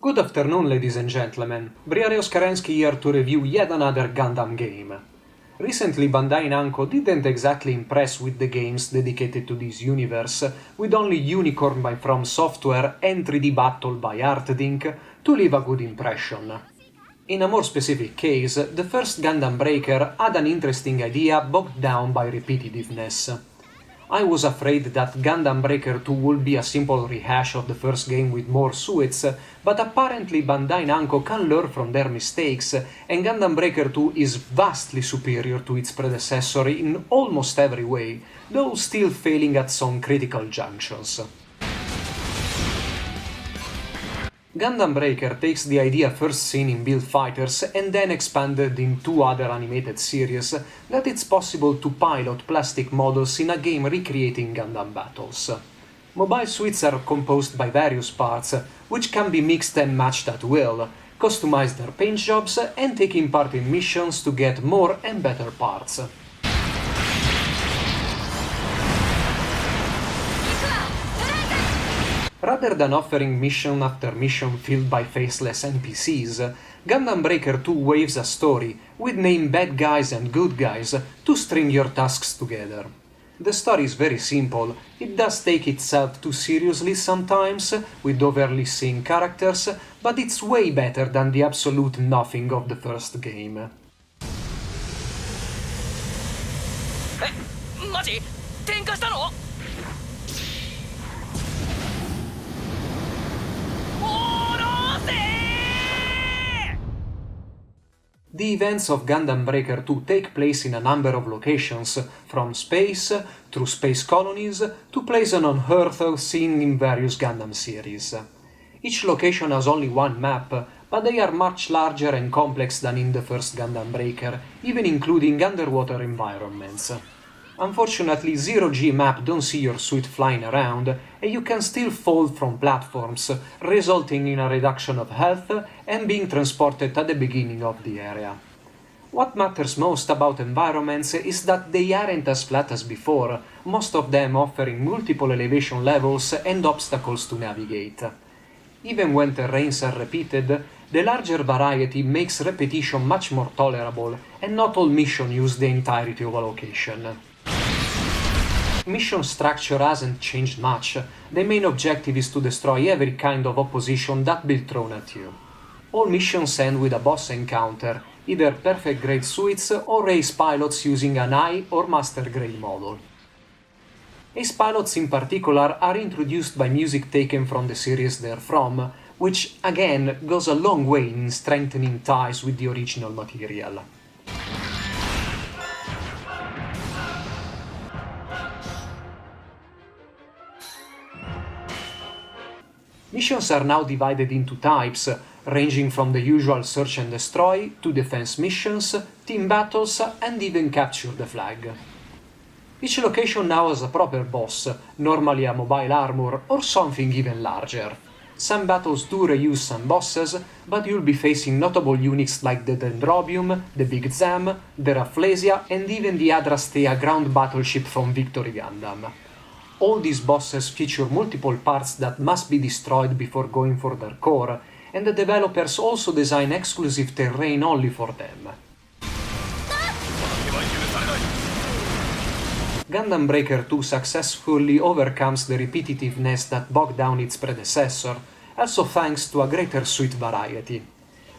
Good afternoon, ladies and gentlemen. Briareos Karensky here to review yet another Gundam game. Recently, BandaiNamco didn't exactly impress with the games dedicated to this universe, with only Unicorn by From Software and 3D Battle by Artdink to leave a good impression. In a more specific case, the first Gundam Breaker had an interesting idea bogged down by repetitiveness. I was afraid that Gundam Breaker 2 would be a simple rehash of the first game with more suits, but apparently Bandai Namco can learn from their mistakes, and Gundam Breaker 2 is vastly superior to its predecessor in almost every way, though still failing at some critical junctions. Gundam Breaker takes the idea first seen in Build Fighters and then expanded in two other animated series that it's possible to pilot plastic models in a game recreating Gundam battles. Mobile suits are composed by various parts, which can be mixed and matched at will, customize their paint jobs, and taking part in missions to get more and better parts. Rather than offering mission after mission filled by faceless NPCs, Gundam Breaker 2 waves a story, with named bad guys and good guys, to string your tasks together. The story is very simple, it does take itself too seriously sometimes, with overly seen characters, but it's way better than the absolute nothing of the first game. The events of Gundam Breaker 2 take place in a number of locations, from space, through space colonies, to places on Earth seen in various Gundam series. Each location has only one map, but they are much larger and complex than in the first Gundam Breaker, even including underwater environments. Unfortunately, Zero-G map don't see your suit flying around, and you can still fall from platforms, resulting in a reduction of health and being transported at the beginning of the area. What matters most about environments is that they aren't as flat as before, most of them offering multiple elevation levels and obstacles to navigate. Even when terrains are repeated, the larger variety makes repetition much more tolerable, and not all missions use the entirety of a location. Mission structure hasn't changed much. The main objective is to destroy every kind of opposition that be thrown at you. All missions end with a boss encounter, either perfect grade suits or ace pilots using an high or master grade model. Ace pilots in particular are introduced by music taken from the series they're from, which again goes a long way in strengthening ties with the original material. Missions are now divided into types, ranging from the usual search and destroy to defense missions, team battles, and even capture the flag. Each location now has a proper boss, normally a mobile armor or something even larger. Some battles do reuse some bosses, but you'll be facing notable units like the Dendrobium, the Big Zam, the Rafflesia, and even the Adrastea ground battleship from Victory Gundam. All these bosses feature multiple parts that must be destroyed before going for their core, and the developers also design exclusive terrain only for them. Gundam Breaker 2 successfully overcomes the repetitiveness that bogged down its predecessor, also thanks to a greater suit variety.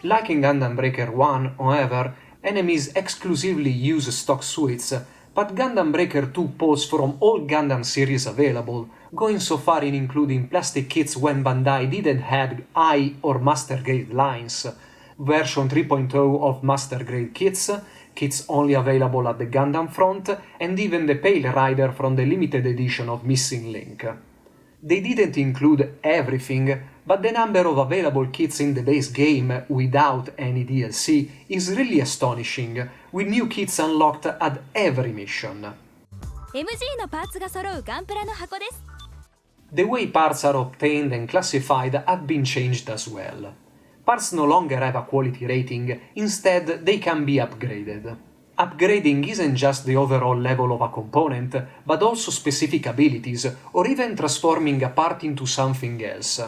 Like in Gundam Breaker 1, however, enemies exclusively use stock suits, but Gundam Breaker 2 pulls from all Gundam series available, going so far in including plastic kits when Bandai didn't have high or master grade lines, version 3.0 of master grade kits, kits only available at the Gundam front, and even the Pale Rider from the limited edition of Missing Link. They didn't include everything, but the number of available kits in the base game without any DLC is really astonishing, with new kits unlocked at every mission. The way parts are obtained and classified have been changed as well. Parts no longer have a quality rating, instead they can be upgraded. Upgrading isn't just the overall level of a component, but also specific abilities, or even transforming a part into something else.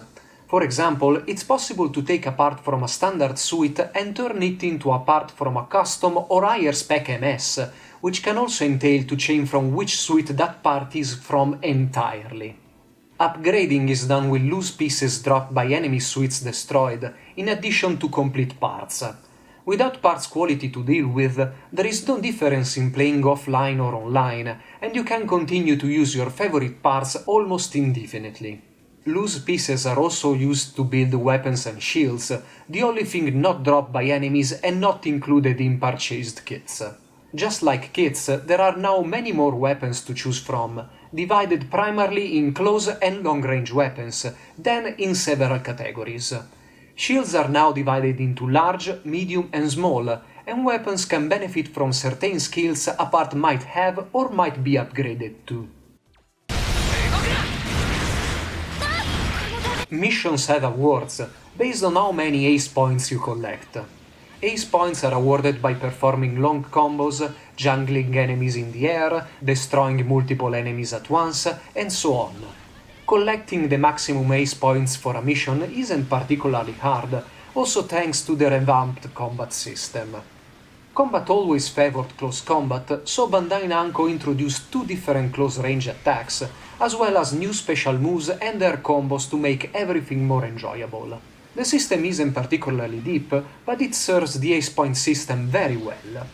For example, it's possible to take a part from a standard suite and turn it into a part from a custom or higher spec MS, which can also entail to change from which suite that part is from entirely. Upgrading is done with loose pieces dropped by enemy suites destroyed, in addition to complete parts. Without parts quality to deal with, there is no difference in playing offline or online, and you can continue to use your favorite parts almost indefinitely. Loose pieces are also used to build weapons and shields, the only thing not dropped by enemies and not included in purchased kits. Just like kits, there are now many more weapons to choose from, divided primarily in close and long-range weapons, then in several categories. Shields are now divided into large, medium and small, and weapons can benefit from certain skills a part might have or might be upgraded to. Missions have awards, based on how many ace points you collect. Ace points are awarded by performing long combos, jungling enemies in the air, destroying multiple enemies at once, and so on. Collecting the maximum ace points for a mission isn't particularly hard, also thanks to the revamped combat system. Combat always favored close combat, so BandaiNamco introduced two different close-range attacks, as well as new special moves and their combos to make everything more enjoyable. The system isn't particularly deep, but it serves the ace point system very well.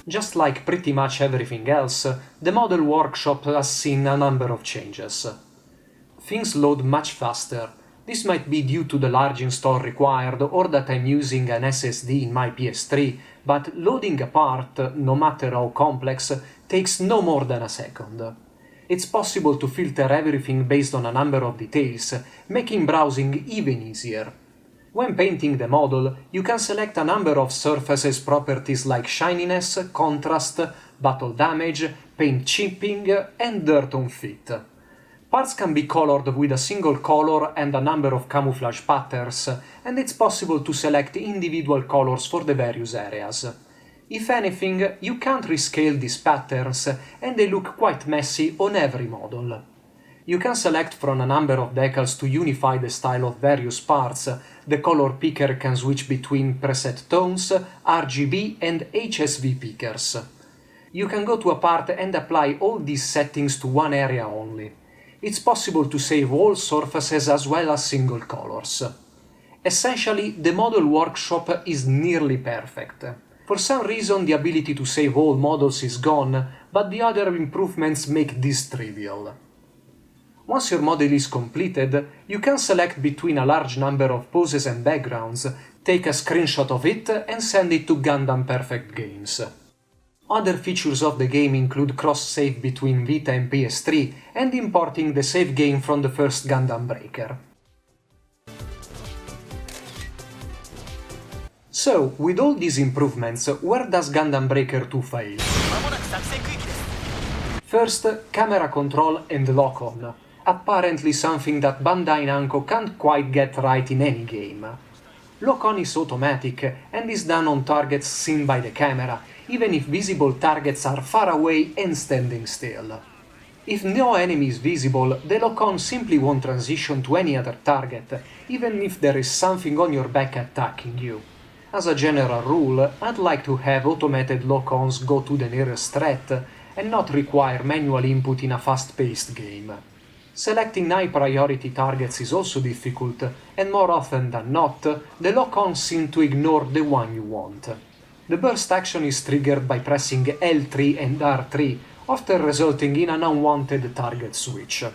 Just like pretty much everything else, the model workshop has seen a number of changes. Things load much faster. This might be due to the large install required or that I'm using an SSD in my PS3, but loading a part, no matter how complex, takes no more than a second. It's possible to filter everything based on a number of details, making browsing even easier. When painting the model, you can select a number of surfaces properties like shininess, contrast, battle damage, paint chipping, and dirt on fit. Parts can be colored with a single color and a number of camouflage patterns, and it's possible to select individual colors for the various areas. If anything, you can't rescale these patterns, and they look quite messy on every model. You can select from a number of decals to unify the style of various parts. The color picker can switch between preset tones, RGB and HSV pickers. You can go to a part and apply all these settings to one area only. It's possible to save all surfaces as well as single colors. Essentially, the model workshop is nearly perfect. For some reason, the ability to save all models is gone, but the other improvements make this trivial. Once your model is completed, you can select between a large number of poses and backgrounds, take a screenshot of it and send it to Gundam Perfect Games. Other features of the game include cross-save between Vita and PS3 and importing the save game from the first Gundam Breaker. So, with all these improvements, where does Gundam Breaker 2 fail? First, camera control and lock-on. Apparently something that BandaiNamco can't quite get right in any game. Lock-on is automatic and is done on targets seen by the camera, even if visible targets are far away and standing still. If no enemy is visible, the lock-on simply won't transition to any other target, even if there is something on your back attacking you. As a general rule, I'd like to have automated lock-ons go to the nearest threat and not require manual input in a fast-paced game. Selecting high-priority targets is also difficult, and more often than not, the lock-ons seem to ignore the one you want. The burst action is triggered by pressing L3 and R3, often resulting in an unwanted target switch.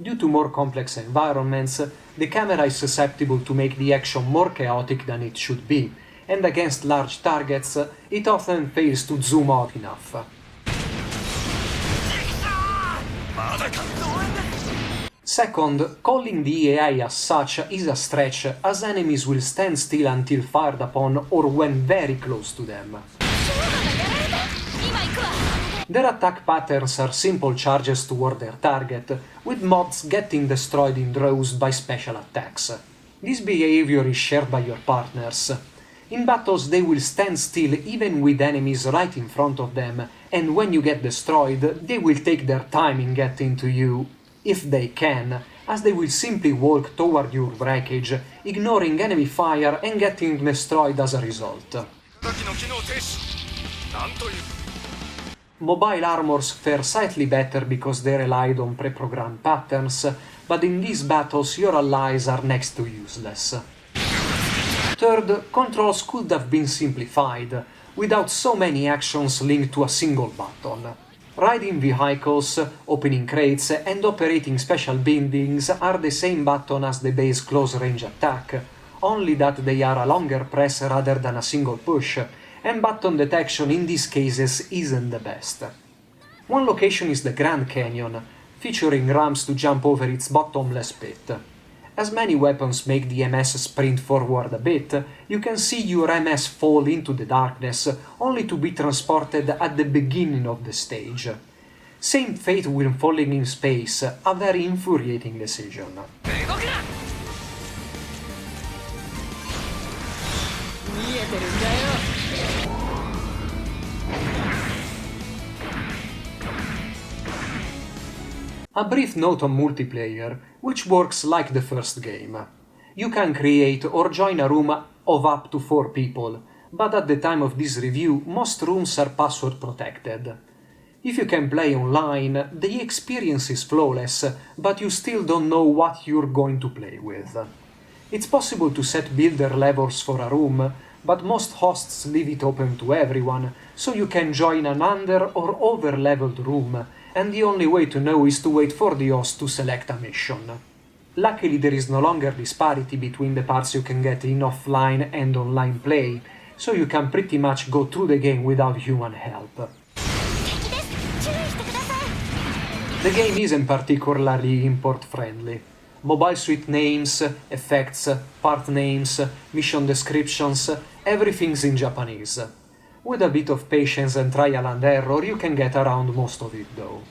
Due to more complex environments, the camera is susceptible to make the action more chaotic than it should be, and against large targets, it often fails to zoom out enough. Second, calling the AI as such is a stretch, as enemies will stand still until fired upon or when very close to them. Their attack patterns are simple charges toward their target, with mobs getting destroyed in droves by special attacks. This behavior is shared by your partners. In battles they will stand still even with enemies right in front of them, and when you get destroyed, they will take their time in getting to you, if they can, as they will simply walk toward your wreckage, ignoring enemy fire and getting destroyed as a result. Mobile armors fare slightly better because they relied on pre-programmed patterns, but in these battles your allies are next to useless. Third, controls could have been simplified, without so many actions linked to a single button. Riding vehicles, opening crates, and operating special buildings are the same button as the base close-range attack, only that they are a longer press rather than a single push, and button detection in these cases isn't the best. One location is the Grand Canyon, featuring ramps to jump over its bottomless pit. As many weapons make the MS sprint forward a bit, you can see your MS fall into the darkness, only to be transported at the beginning of the stage. Same fate when falling in space, a very infuriating decision. A brief note on multiplayer, which works like the first game. You can create or join a room of up to 4 people, but at the time of this review, most rooms are password protected. If you can play online, the experience is flawless, but you still don't know what you're going to play with. It's possible to set builder levels for a room, but most hosts leave it open to everyone, so you can join an under or over-leveled room, and the only way to know is to wait for the host to select a mission. Luckily there is no longer disparity between the parts you can get in offline and online play, so you can pretty much go through the game without human help. The game isn't particularly import-friendly. Mobile suite names, effects, part names, mission descriptions, everything's in Japanese. With a bit of patience and trial and error, you can get around most of it though.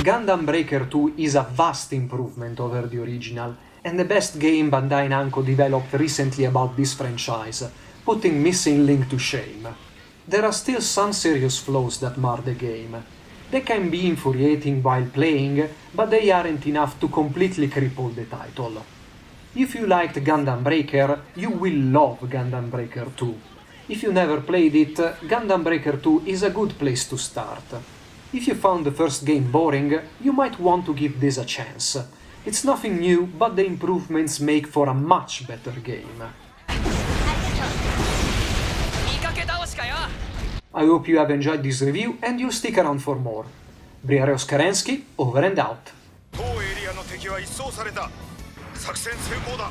Gundam Breaker 2 is a vast improvement over the original, and the best game BandaiNamco developed recently about this franchise, putting Missing Link to shame. There are still some serious flaws that mar the game. They can be infuriating while playing, but they aren't enough to completely cripple the title. If you liked Gundam Breaker, you will love Gundam Breaker 2. If you never played it, Gundam Breaker 2 is a good place to start. If you found the first game boring, you might want to give this a chance. It's nothing new, but the improvements make for a much better game. I hope you have enjoyed this review and you'll stick around for more. Briareos Kerensky, over and out. 当エリアの敵は一掃された。作戦成功だ。